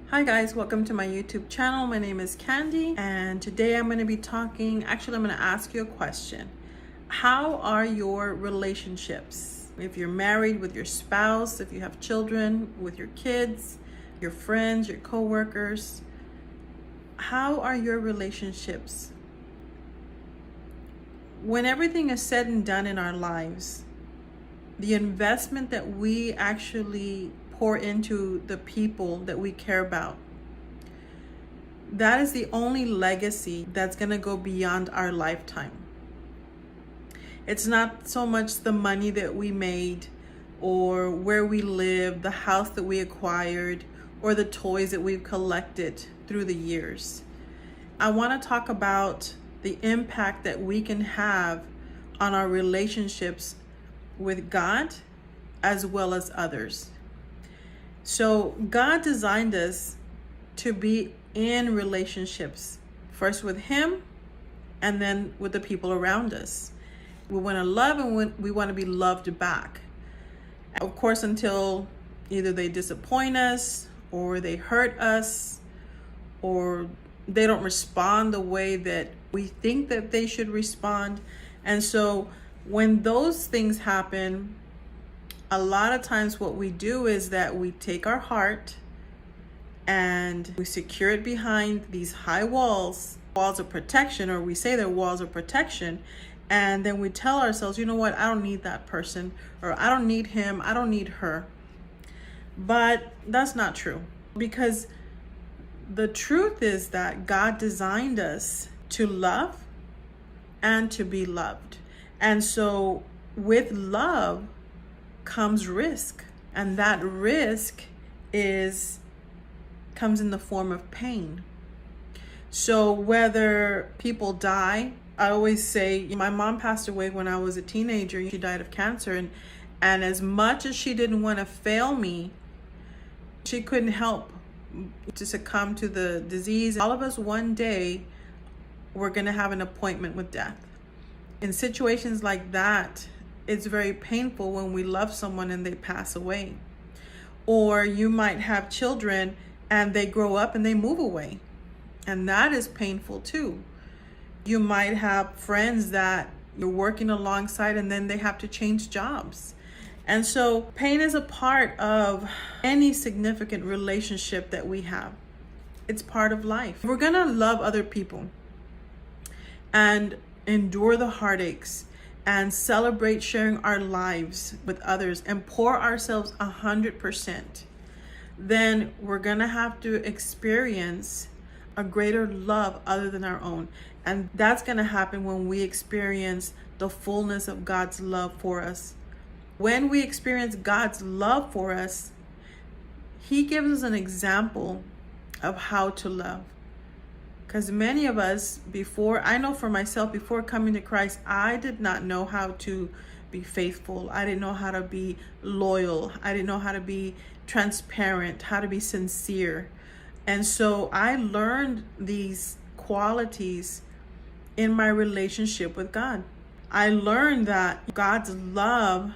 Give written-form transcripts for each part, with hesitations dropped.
Hi guys, welcome to my YouTube channel. My name is Candy and today I'm going to be I'm going to ask you a question. How are your relationships? If you're married, with your spouse, if you have children, with your kids, your friends, your co-workers, how are your relationships? When everything is said and done in our lives, the investment that we actually pour into the people that we care about, that is the only legacy that's going to go beyond our lifetime. It's not so much the money that we made or where we live, the house that we acquired, or the toys that we've collected through the years. I want to talk about the impact that we can have on our relationships with God as well as others. So God designed us to be in relationships, first with Him and then with the people around us. We want to love and we want to be loved back. Of course, until either they disappoint us or they hurt us or they don't respond the way that we think that they should respond. And so when those things happen, a lot of times what we do is that we take our heart and we secure it behind these high walls of protection, or we say they're walls of protection. And then we tell ourselves, you know what, I don't need that person, or I don't need him, I don't need her. But that's not true, because the truth is that God designed us to love and to be loved. And so with love comes risk, and that risk comes in the form of pain. So whether people die, I always say, my mom passed away when I was a teenager. She died of cancer, and as much as she didn't want to fail me, she couldn't help to succumb to the disease. All of us one day we're going to have an appointment with death. In situations like that, it's very painful when we love someone and they pass away. Or you might have children and they grow up and they move away, and that is painful too. You might have friends that you're working alongside and then they have to change jobs. And so pain is a part of any significant relationship that we have. It's part of life. We're gonna love other people and endure the heartaches and celebrate sharing our lives with others and pour ourselves 100%, then we're gonna have to experience a greater love other than our own. And that's gonna happen when we experience the fullness of God's love for us. When we experience God's love for us, He gives us an example of how to love. Because many of us, I know for myself, before coming to Christ, I did not know how to be faithful. I didn't know how to be loyal. I didn't know how to be transparent, how to be sincere. And so I learned these qualities in my relationship with God. I learned that God's love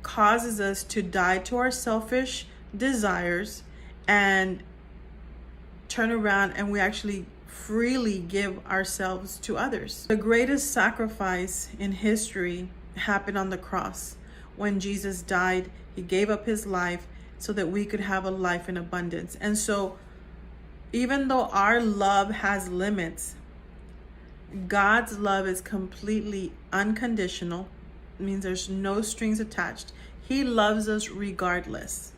causes us to die to our selfish desires and turn around, and we actually freely give ourselves to others. The greatest sacrifice in history happened on the cross. When Jesus died, He gave up His life so that we could have a life in abundance. And so even though our love has limits, God's love is completely unconditional. It means there's no strings attached. He loves us regardless.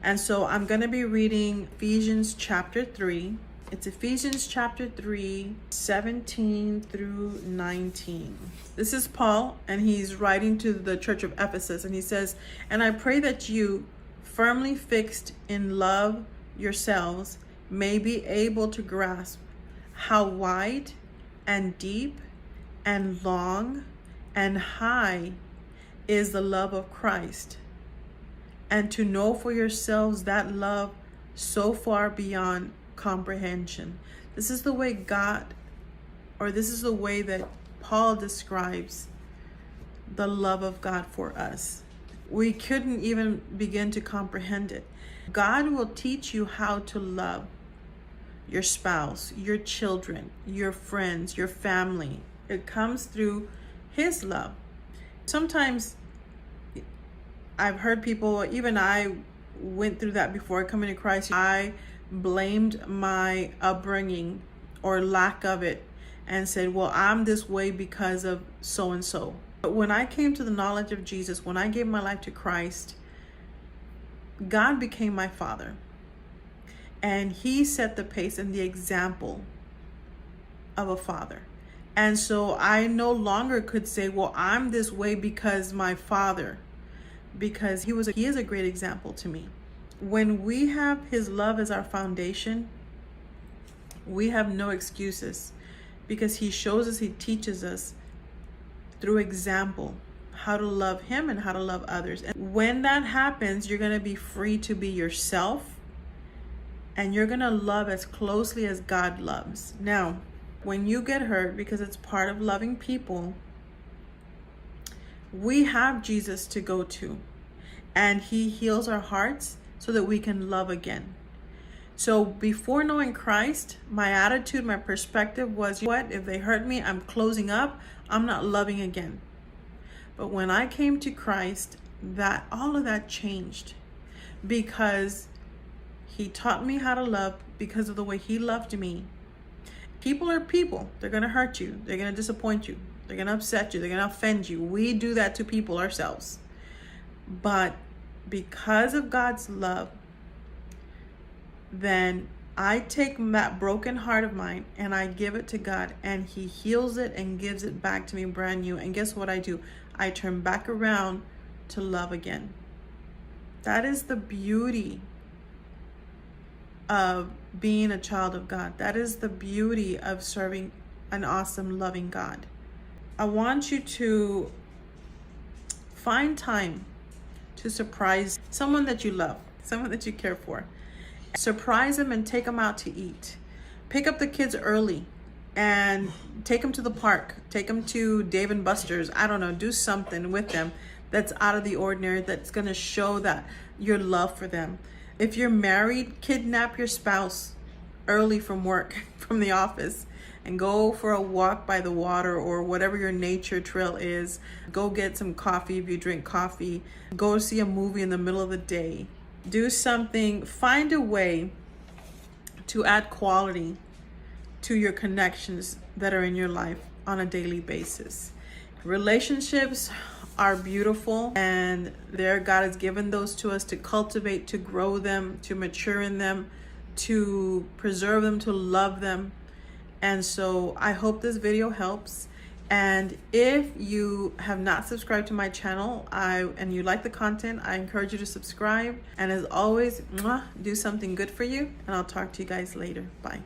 And so I'm going to be reading Ephesians chapter 3. It's Ephesians chapter 3, 17 through 19. This is Paul, and he's writing to the church of Ephesus, and he says, "And I pray that you, firmly fixed in love yourselves, may be able to grasp how wide and deep and long and high is the love of Christ, and to know for yourselves that love so far beyond comprehension." This is the way this is the way that Paul describes the love of God for us. We couldn't even begin to comprehend it. God will teach you how to love your spouse, your children, your friends, your family. It comes through His love. Sometimes I've heard people, even I went through that before coming to Christ. I blamed my upbringing or lack of it and said, well, I'm this way because of so and so. But when I came to the knowledge of Jesus, when I gave my life to Christ, God became my Father. And He set the pace and the example of a father. And so I no longer could say, well, I'm this way because my father, because he is a great example to me. When we have His love as our foundation, we have no excuses, because He shows us, He teaches us through example how to love Him and how to love others. And when that happens, you're going to be free to be yourself, and you're going to love as closely as God loves. Now, when you get hurt, because it's part of loving people, we have Jesus to go to, and He heals our hearts so that we can love again. So before knowing Christ, my attitude, my perspective was, you know what? If they hurt me, I'm closing up. I'm not loving again. But when I came to Christ, all of that changed, because He taught me how to love because of the way He loved me. People are people. They're going to hurt you. They're going to disappoint you. They're going to upset you. They're going to offend you. We do that to people ourselves. But because of God's love, then I take that broken heart of mine and I give it to God, and He heals it and gives it back to me brand new. And guess what I do? I turn back around to love again. That is the beauty of being a child of God. That is the beauty of serving an awesome, loving God. I want you to find time to surprise someone that you love, someone that you care for. Surprise them and take them out to eat. Pick up the kids early and take them to the park. Take them to Dave & Buster's. I don't know, do something with them that's out of the ordinary, that's going to show that your love for them. If you're married, kidnap your spouse early from work, from the office, and go for a walk by the water or whatever your nature trail is. Go get some coffee if you drink coffee. Go see a movie in the middle of the day. Do something, find a way to add quality to your connections that are in your life on a daily basis. Relationships are beautiful, and God has given those to us to cultivate, to grow them, to mature in them, to preserve them, to love them. And so I hope this video helps. And if you have not subscribed to my channel and you like the content, I encourage you to subscribe. And as always, do something good for you, and I'll talk to you guys later. Bye.